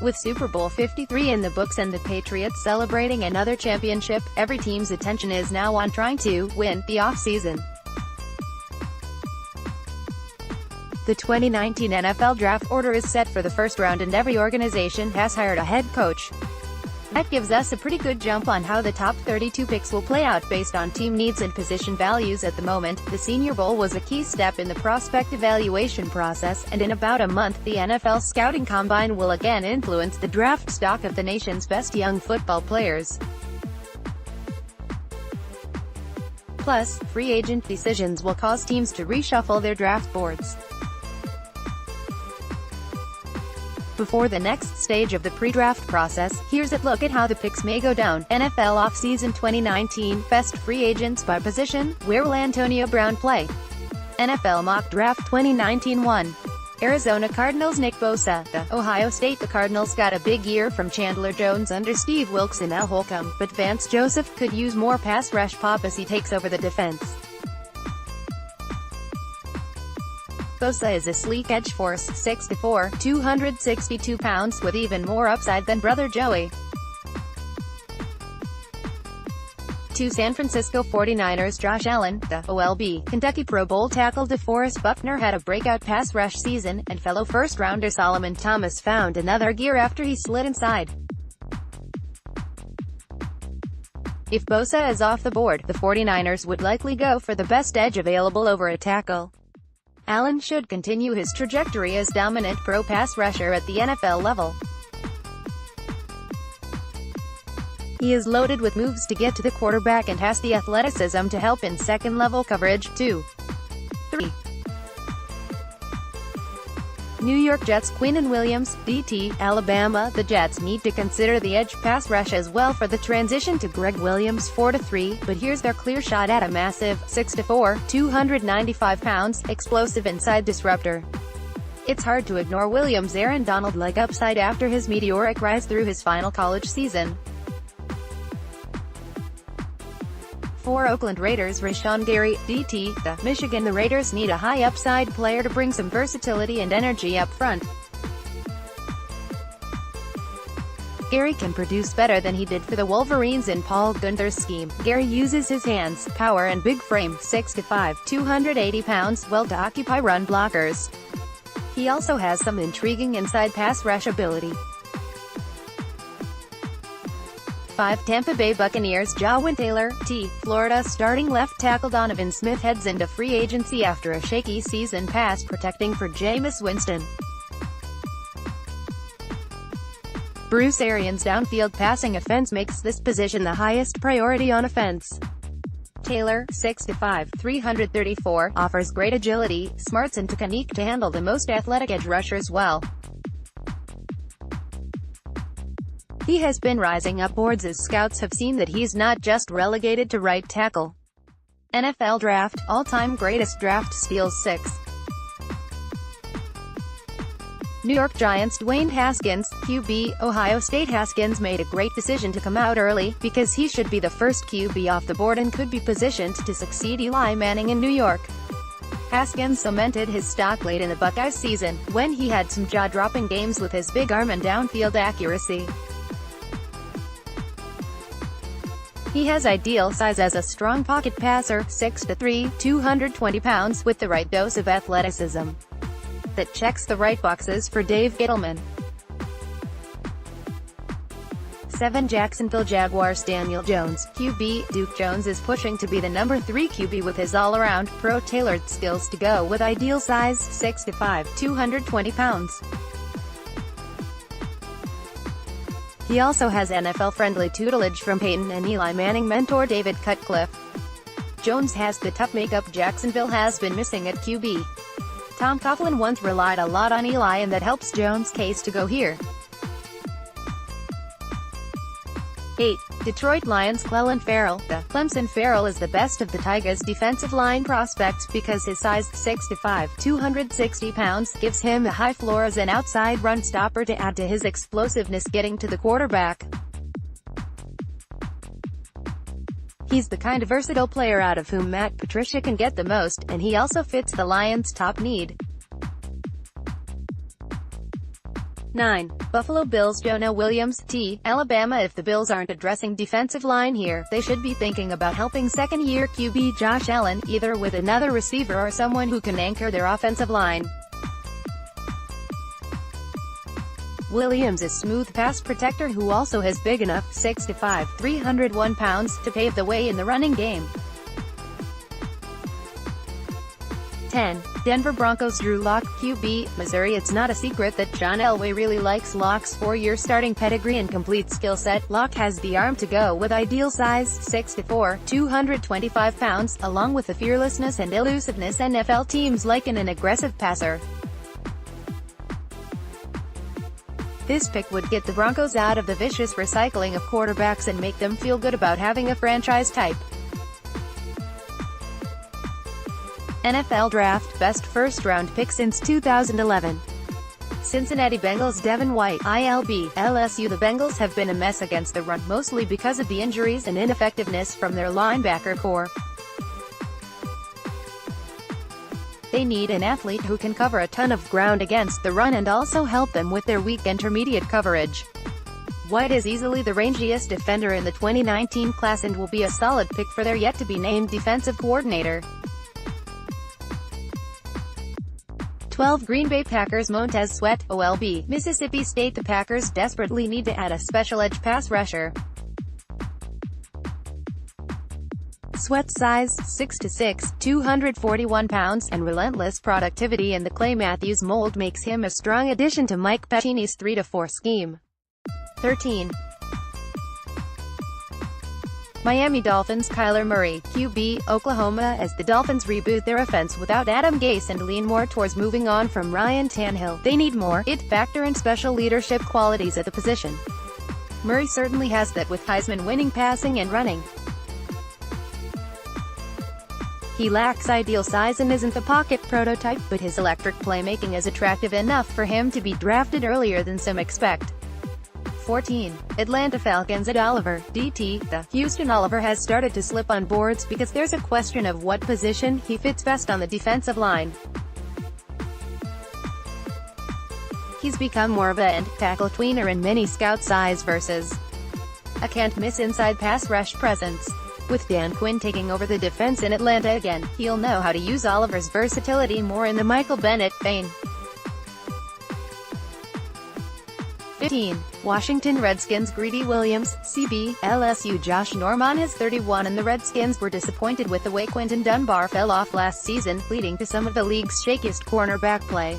With Super Bowl 53 in the books and the Patriots celebrating another championship, every team's attention is now on trying to win the offseason. The 2019 NFL Draft order is set for the first round and every organization has hired a head coach. That gives us a pretty good jump on how the top 32 picks will play out based on team needs and position values at the moment. The Senior Bowl was a key step in the prospect evaluation process, and in about a month the NFL Scouting Combine will again influence the draft stock of the nation's best young football players. Plus, free agent decisions will cause teams to reshuffle their draft boards. Before the next stage of the pre-draft process, here's a look at how the picks may go down. NFL offseason 2019, best free agents by position, where will Antonio Brown play? NFL mock draft 2019 1. Arizona Cardinals Nick Bosa. Ohio State The Cardinals got a big year from Chandler Jones under Steve Wilks and Al Holcomb, but Vance Joseph could use more pass rush pop as he takes over the defense. Bosa is a sleek edge force, 6'4", 262 pounds, with even more upside than brother Joey. 2 San Francisco 49ers Josh Allen, the OLB, Kentucky Pro Bowl tackle DeForest Buckner had a breakout pass rush season, and fellow first-rounder Solomon Thomas found another gear after he slid inside. If Bosa is off the board, the 49ers would likely go for the best edge available over a tackle. Allen should continue his trajectory as dominant pro pass rusher at the NFL level. He is loaded with moves to get to the quarterback and has the athleticism to help in second-level coverage. 2. 3. New York Jets Quinnen Williams, DT, Alabama. The Jets need to consider the edge pass rush as well for the transition to Greg Williams. 4-3, but here's their clear shot at a massive, 6'4", 295 pounds, explosive inside disruptor. It's hard to ignore Williams' Aaron Donald-like upside after his meteoric rise through his final college season. 4 Oakland Raiders Rashawn Gary, DT, the Michigan. The Raiders need a high upside player to bring some versatility and energy up front. Gary can produce better than he did for the Wolverines in Paul Guenther's scheme. Gary uses his hands, power and big frame, 6'5", 280 pounds, well to occupy run blockers. He also has some intriguing inside pass rush ability. 5 Tampa Bay Buccaneers Jawin Taylor, T. Florida starting left tackle Donovan Smith heads into free agency after a shaky season pass protecting for Jameis Winston. Bruce Arians' downfield passing offense makes this position the highest priority on offense. Taylor, 6'5", 334, offers great agility, smarts and technique to handle the most athletic edge rushers well. He has been rising up boards as scouts have seen that he's not just relegated to right tackle. NFL Draft, all-time greatest draft steals 6. New York Giants Dwayne Haskins, QB, Ohio State. Haskins made a great decision to come out early, because he should be the first QB off the board and could be positioned to succeed Eli Manning in New York. Haskins cemented his stock late in the Buckeyes season, when he had some jaw-dropping games with his big arm and downfield accuracy. He has ideal size as a strong pocket passer, 6'3", 220 pounds, with the right dose of athleticism. That checks the right boxes for Dave Gettleman. 7 Jacksonville Jaguars Daniel Jones, QB. Duke Jones is pushing to be the number 3 QB with his all-around, pro-tailored skills to go with ideal size, 6'5", 220 pounds. He also has NFL-friendly tutelage from Peyton and Eli Manning mentor David Cutcliffe. Jones has the tough makeup Jacksonville has been missing at QB. Tom Coughlin once relied a lot on Eli, and that helps Jones' case to go here. 8. Detroit Lions Clelin Ferrell. The Clemson Ferrell is the best of the Tigers' defensive line prospects because his size, 6'5", 260 pounds, gives him a high floor as an outside run stopper to add to his explosiveness getting to the quarterback. He's the kind of versatile player out of whom Matt Patricia can get the most, and he also fits the Lions' top need. 9. Buffalo Bills Jonah Williams, T. Alabama. If the Bills aren't addressing defensive line here, they should be thinking about helping second-year QB Josh Allen, either with another receiver or someone who can anchor their offensive line. Williams is smooth pass protector who also has big enough 6'5", 301 pounds to pave the way in the running game. 10. Denver Broncos Drew Lock, QB, Missouri. It's not a secret that John Elway really likes Lock's 4-year starting pedigree and complete skill set. Lock has the arm to go with ideal size, 6'4", 225 pounds, along with the fearlessness and elusiveness NFL teams like an aggressive passer. This pick would get the Broncos out of the vicious recycling of quarterbacks and make them feel good about having a franchise type. NFL Draft Best First-Round Pick since 2011. Cincinnati Bengals Devin White, ILB, LSU. The Bengals have been a mess against the run, mostly because of the injuries and ineffectiveness from their linebacker core. They need an athlete who can cover a ton of ground against the run and also help them with their weak intermediate coverage. White is easily the rangiest defender in the 2019 class and will be a solid pick for their yet-to-be-named defensive coordinator. 12. Green Bay Packers Montez Sweat, OLB, Mississippi State. The Packers desperately need to add a special edge pass rusher. Sweat's size, 6'6", 241 pounds, and relentless productivity in the Clay Matthews mold makes him a strong addition to Mike Pettini's 3-4 scheme. 13. Miami Dolphins Kyler Murray, QB, Oklahoma. As the Dolphins reboot their offense without Adam Gase and lean more towards moving on from Ryan Tannehill, they need more it factor and special leadership qualities at the position. Murray certainly has that with Heisman-winning passing and running. He lacks ideal size and isn't the pocket prototype, but his electric playmaking is attractive enough for him to be drafted earlier than some expect. 14. Atlanta Falcons Ed Oliver, DT. The Houston Oliver has started to slip on boards because there's a question of what position he fits best on the defensive line. He's become more of a end-tackle tweener in many scout size versus a can't-miss inside pass rush presence. With Dan Quinn taking over the defense in Atlanta again, he'll know how to use Oliver's versatility more in the Michael Bennett vein. 15. Washington Redskins Greedy Williams, CB, LSU. Josh Norman is 31 and the Redskins were disappointed with the way Quinton Dunbar fell off last season, leading to some of the league's shakiest cornerback play.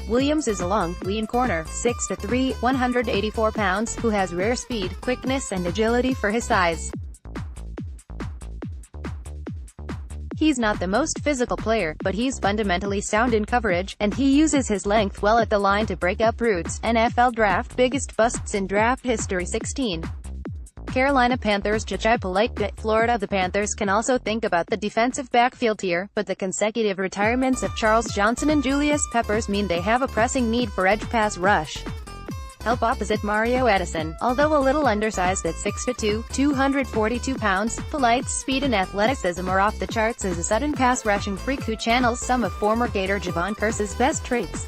Williams is a long, lean corner, 6'3", 184 pounds, who has rare speed, quickness and agility for his size. He's not the most physical player, but he's fundamentally sound in coverage, and he uses his length well at the line to break up routes. NFL Draft Biggest Busts in Draft History. 16. Carolina Panthers Jachai Polite, Florida. The Panthers can also think about the defensive backfield here, but the consecutive retirements of Charles Johnson and Julius Peppers mean they have a pressing need for edge pass rush help opposite Mario Edison. Although a little undersized at 6'2", 242 pounds, Polite's speed and athleticism are off the charts as a sudden pass rushing freak who channels some of former Gator Javon Kearse's best traits.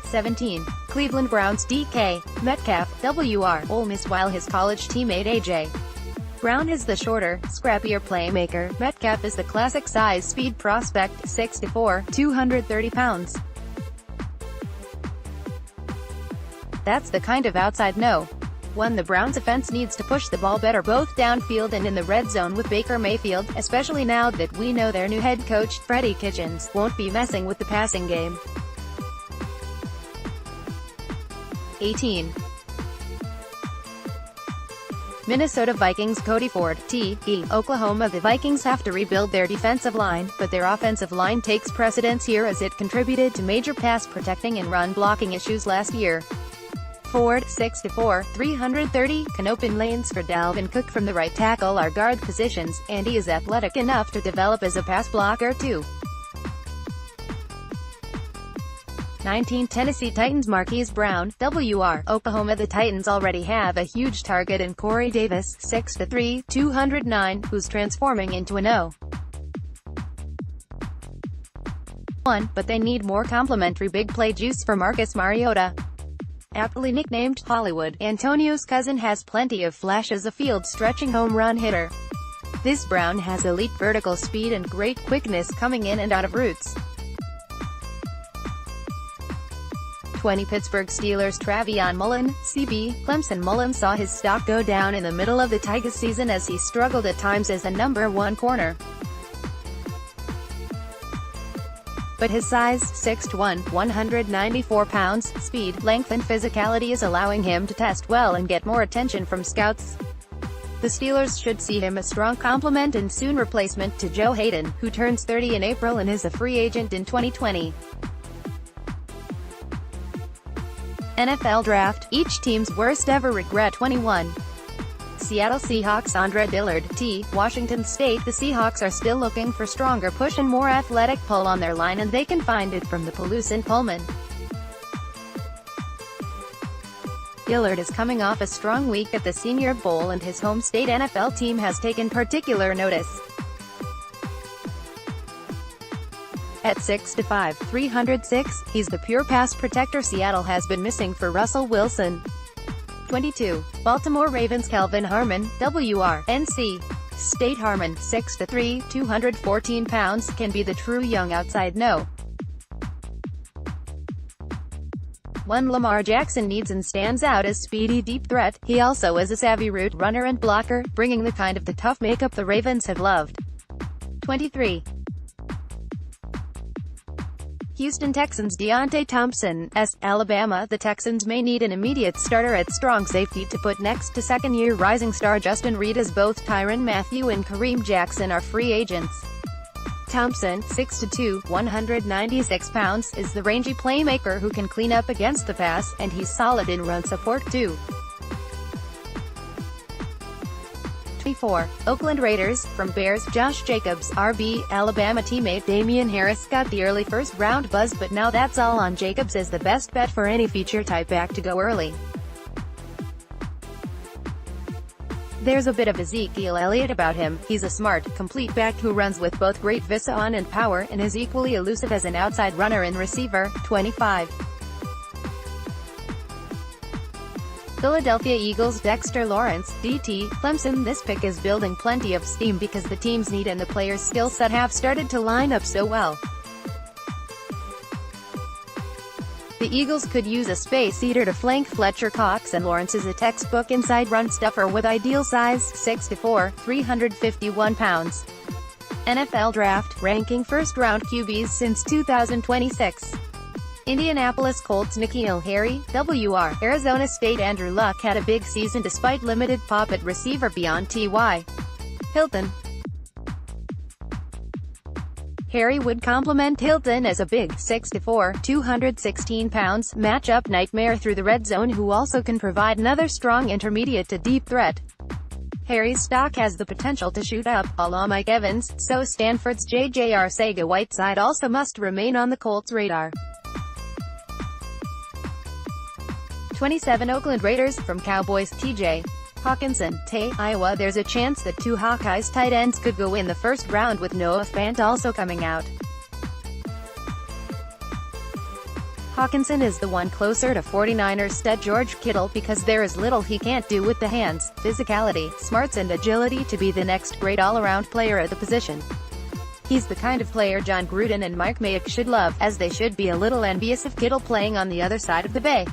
17. Cleveland Browns DK Metcalf, WR, Ole Miss. While his college teammate A.J. Brown is the shorter, scrappier playmaker, Metcalf is the classic size speed prospect, 6'4", 230 pounds. That's the kind of outside no. One the Browns offense needs to push the ball better both downfield and in the red zone with Baker Mayfield, especially now that we know their new head coach, Freddie Kitchens, won't be messing with the passing game. 18. Minnesota Vikings Cody Ford, T.E. Oklahoma. The Vikings have to rebuild their defensive line, but their offensive line takes precedence here as it contributed to major pass protecting and run blocking issues last year. Ford, 6'4", 330, can open lanes for Dalvin Cook from the right tackle or guard positions, and he is athletic enough to develop as a pass blocker too. 19. Tennessee Titans Marquise Brown, WR, Oklahoma. The Titans already have a huge target in Corey Davis, 6'3", 209, who's transforming into an O. but they need more complimentary big play juice for Marcus Mariota. Aptly nicknamed Hollywood, Antonio's cousin has plenty of flash as a field-stretching home run hitter. This Brown has elite vertical speed and great quickness coming in and out of routes. 20 Pittsburgh Steelers Travion Mullen, CB, Clemson. Mullen saw his stock go down in the middle of the Tigers season as he struggled at times as the #1 corner. But his size, 6'1", 194 pounds, speed, length and physicality is allowing him to test well and get more attention from scouts. The Steelers should see him a strong complement and soon replacement to Joe Hayden, who turns 30 in April and is a free agent in 2020. NFL Draft, each team's worst ever regret. 21. Seattle Seahawks Andre Dillard, T. Washington State. The Seahawks are still looking for stronger push and more athletic pull on their line, and they can find it from the Pelusin Pullman. Dillard is coming off a strong week at the Senior Bowl and his home state NFL team has taken particular notice. At 6'5", 306, he's the pure pass protector Seattle has been missing for Russell Wilson. 22. Baltimore Ravens Kelvin Harmon, WR/NC State. Harmon, 6'3", 214 pounds, can be the true young outside no. 1. Lamar Jackson needs and stands out as speedy deep threat. He also is a savvy route runner and blocker, bringing the kind of the tough makeup the Ravens have loved. 23. Houston Texans Deontay Thompson, S. Alabama. The Texans may need an immediate starter at strong safety to put next to second-year rising star Justin Reed, as both Tyrann Mathieu and Kareem Jackson are free agents. Thompson, 6'2", 196 pounds, is the rangy playmaker who can clean up against the pass, and he's solid in run support too. 24. Oakland Raiders, from Bears, Josh Jacobs, RB, Alabama teammate Damian Harris got the early first-round buzz, but now that's all on Jacobs as the best bet for any feature-type back to go early. There's a bit of Ezekiel Elliott about him. He's a smart, complete back who runs with both great vision and power, and is equally elusive as an outside runner and receiver. 25. Philadelphia Eagles Dexter Lawrence, DT, Clemson. This pick is building plenty of steam because the team's need and the player's skill set have started to line up so well. The Eagles could use a space eater to flank Fletcher Cox, and Lawrence is a textbook inside run stuffer with ideal size, 6'4", 351 pounds. NFL Draft, ranking first-round QBs since 2026. Indianapolis Colts N'Keal Harry, WR, Arizona State. Andrew Luck had a big season despite limited pop at receiver beyond T.Y. Hilton. Harry would complement Hilton as a big, 6'4", 216 pounds, matchup nightmare through the red zone, who also can provide another strong intermediate to deep threat. Harry's stock has the potential to shoot up, a la Mike Evans, so Stanford's J.J. Arcega-Whiteside also must remain on the Colts' radar. 27. Oakland Raiders, from Cowboys, T.J. Hawkinson, Iowa. There's a chance that two Hawkeyes tight ends could go in the first round, with Noah Fant also coming out. Hawkinson is the one closer to 49ers stud George Kittle because there is little he can't do with the hands, physicality, smarts and agility to be the next great all-around player at the position. He's the kind of player John Gruden and Mike Mayock should love, as they should be a little envious of Kittle playing on the other side of the bay.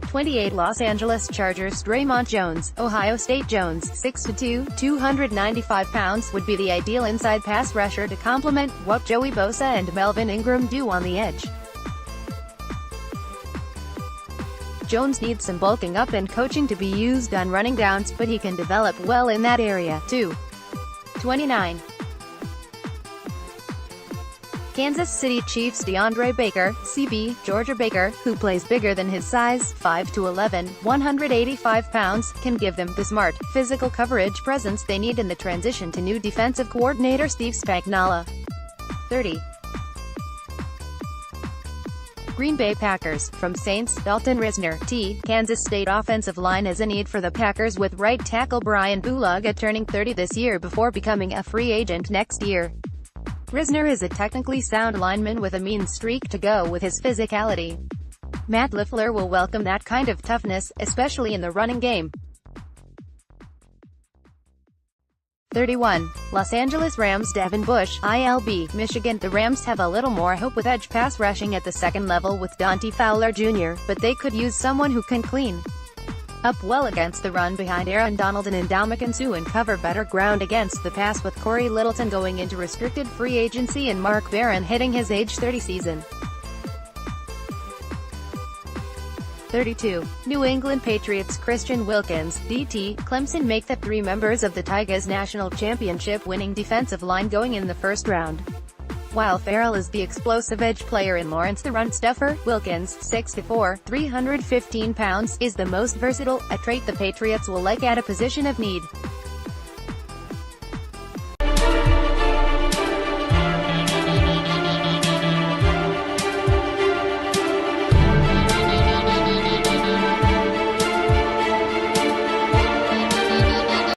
28. Los Angeles Chargers Draymond Jones, Ohio State. Jones, 6'2", 295 pounds, would be the ideal inside pass rusher to complement what Joey Bosa and Melvin Ingram do on the edge. Jones needs some bulking up and coaching to be used on running downs, but he can develop well in that area, too. 29. Kansas City Chiefs DeAndre Baker, CB, Georgia. Baker, who plays bigger than his size, 5'11", 185 pounds, can give them the smart, physical coverage presence they need in the transition to new defensive coordinator Steve Spagnuolo. 30. Green Bay Packers, from Saints, Dalton Risner, T. Kansas State offensive line has a need for the Packers, with right tackle Brian Bulaga turning 30 this year before becoming a free agent next year. Risner is a technically sound lineman with a mean streak to go with his physicality. Matt LaFleur will welcome that kind of toughness, especially in the running game. 31. Los Angeles Rams Devin Bush, ILB, Michigan. The Rams have a little more hope with edge pass rushing at the second level with Dante Fowler Jr., but they could use someone who can clean up well against the run behind Aaron Donald and Ndamukong Suh and cover better ground against the pass, with Corey Littleton going into restricted free agency and Mark Barron hitting his age 30 season. 32. New England Patriots Christian Wilkins, DT, Clemson make the 3 members of the Tigers national championship winning defensive line going in the first round. While Farrell is the explosive edge player and Lawrence the run stuffer, Wilkins, 6'4", 315 pounds, is the most versatile, a trait the Patriots will like at a position of need.